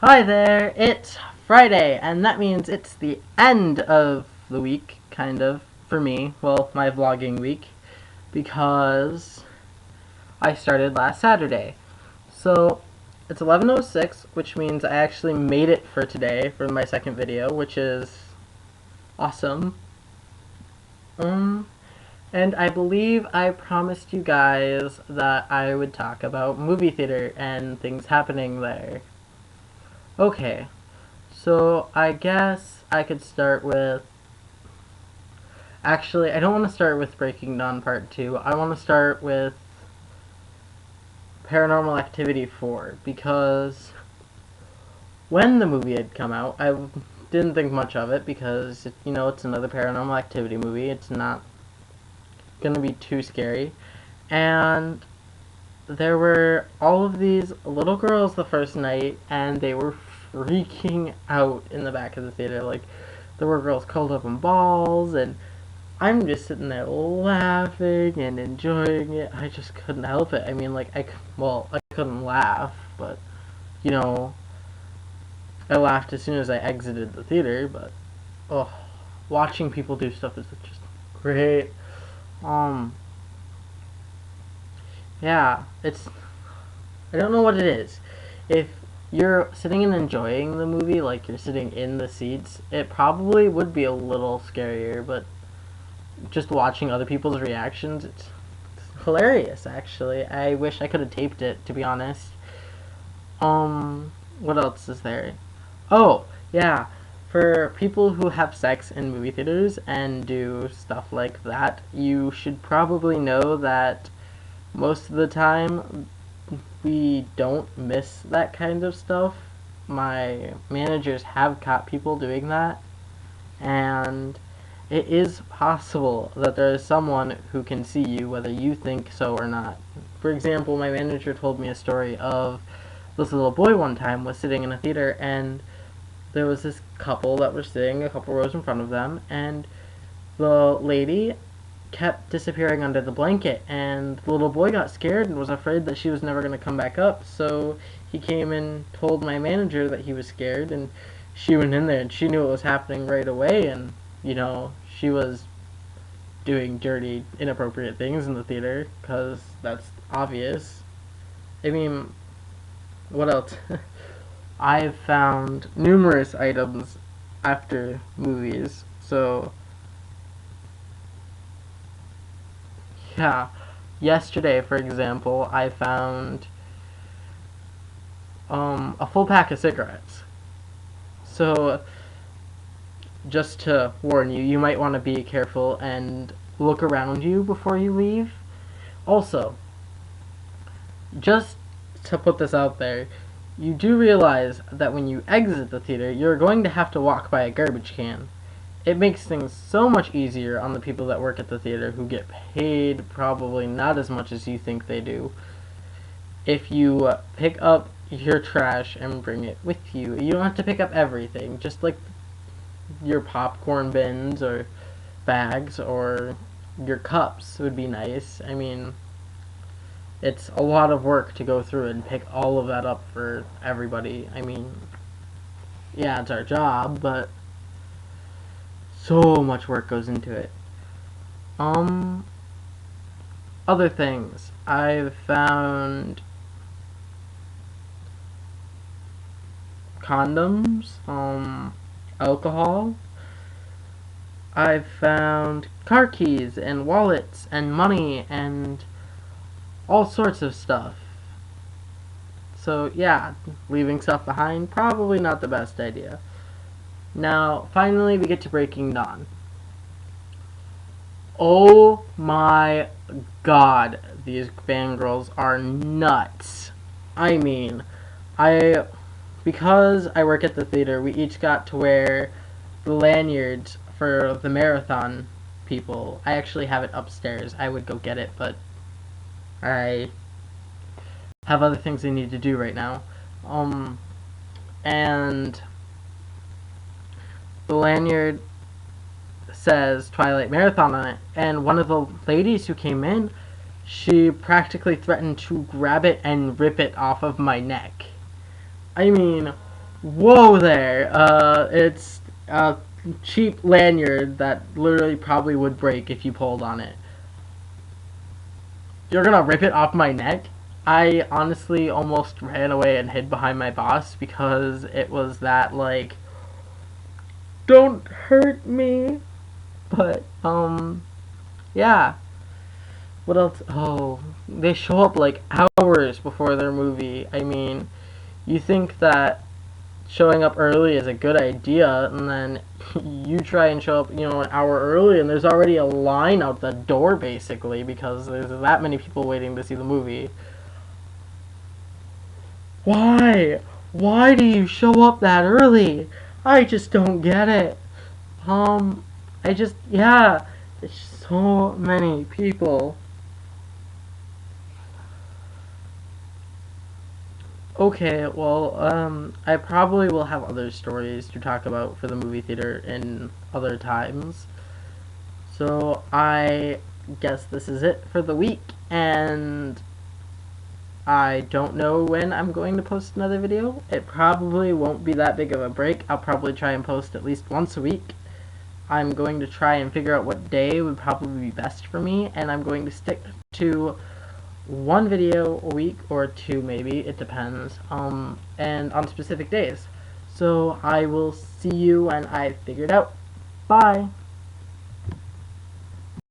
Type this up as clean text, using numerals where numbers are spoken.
Hi there, it's Friday, and that means it's the end of the week, kind of, for me. Well, my vlogging week, because I started last Saturday. So, it's 11:06, which means I actually made it for today for my second video, which is awesome. And I believe I promised you guys that I would talk about movie theater and things happening there. Okay, so I guess I could start with... Actually, I don't want to start with Breaking Dawn Part 2. I want to start with Paranormal Activity 4, because when the movie had come out, I didn't think much of it because, it's another Paranormal Activity movie. It's not going to be too scary. And there were all of these little girls the first night, and they were freaking out in the back of the theater. Like, there were girls curled up in balls, and I'm just sitting there laughing and enjoying it. I just couldn't help it. I mean, like, I couldn't laugh, but, I laughed as soon as I exited the theater, but, oh, watching people do stuff is just great. Yeah, I don't know what it is. If you're sitting and enjoying the movie, like you're sitting in the seats, it probably would be a little scarier, but just watching other people's reactions, it's hilarious, actually. I wish I could have taped it, to be honest. What else is there? Oh, yeah. For people who have sex in movie theaters and do stuff like that, you should probably know that most of the time we don't miss that kind of stuff. My managers have caught people doing that, and it is possible that there is someone who can see you whether you think so or not. For example, my manager told me a story of this little boy one time was sitting in a theater, and there was this couple that was sitting a couple rows in front of them, and the lady kept disappearing under the blanket, and the little boy got scared and was afraid that she was never going to come back up, so he came and told my manager that he was scared, and she went in there and she knew what was happening right away, and she was doing dirty, inappropriate things in the theater, because that's obvious. I mean, what else? I've found numerous items after movies, so yeah. Yesterday, for example, I found a full pack of cigarettes. So, just to warn you, you might want to be careful and look around you before you leave. Also, just to put this out there, you do realize that when you exit the theater, you're going to have to walk by a garbage can. It makes things so much easier on the people that work at the theater, who get paid probably not as much as you think they do. If you pick up your trash and bring it with you, you don't have to pick up everything, just like your popcorn bins or bags or your cups would be nice. I mean, it's a lot of work to go through and pick all of that up for everybody. I mean, yeah, it's our job, but so much work goes into it. Other things. I've found condoms, alcohol. I've found car keys and wallets and money and all sorts of stuff. So yeah, leaving stuff behind, probably not the best idea. Now, finally, we get to Breaking Dawn. Oh my god, these fangirls are nuts. I mean, because I work at the theater, we each got to wear the lanyards for the marathon people. I actually have it upstairs. I would go get it, but I have other things I need to do right now. And the lanyard says Twilight Marathon on it, and one of the ladies who came in, she practically threatened to grab it and rip it off of my neck. I mean, Whoa there. It's a cheap lanyard that literally probably would break if you pulled on it. You're gonna rip it off my neck? I honestly almost ran away and hid behind my boss because it was that, like, don't hurt me. But, yeah. What else? Oh, they show up like hours before their movie. I mean, you think that showing up early is a good idea, and then you try and show up, an hour early, and there's already a line out the door, basically, because there's that many people waiting to see the movie. Why? Why do you show up that early? I just don't get it. Um, yeah, there's so many people. Okay, well, I probably will have other stories to talk about for the movie theater in other times. So I guess this is it for the week, and I don't know when I'm going to post another video. It probably won't be that big of a break. I'll probably try and post at least once a week. I'm going to try and figure out what day would probably be best for me, and I'm going to stick to one video a week or two, maybe it depends, and on specific days. So I will see you when I figure it out. Bye.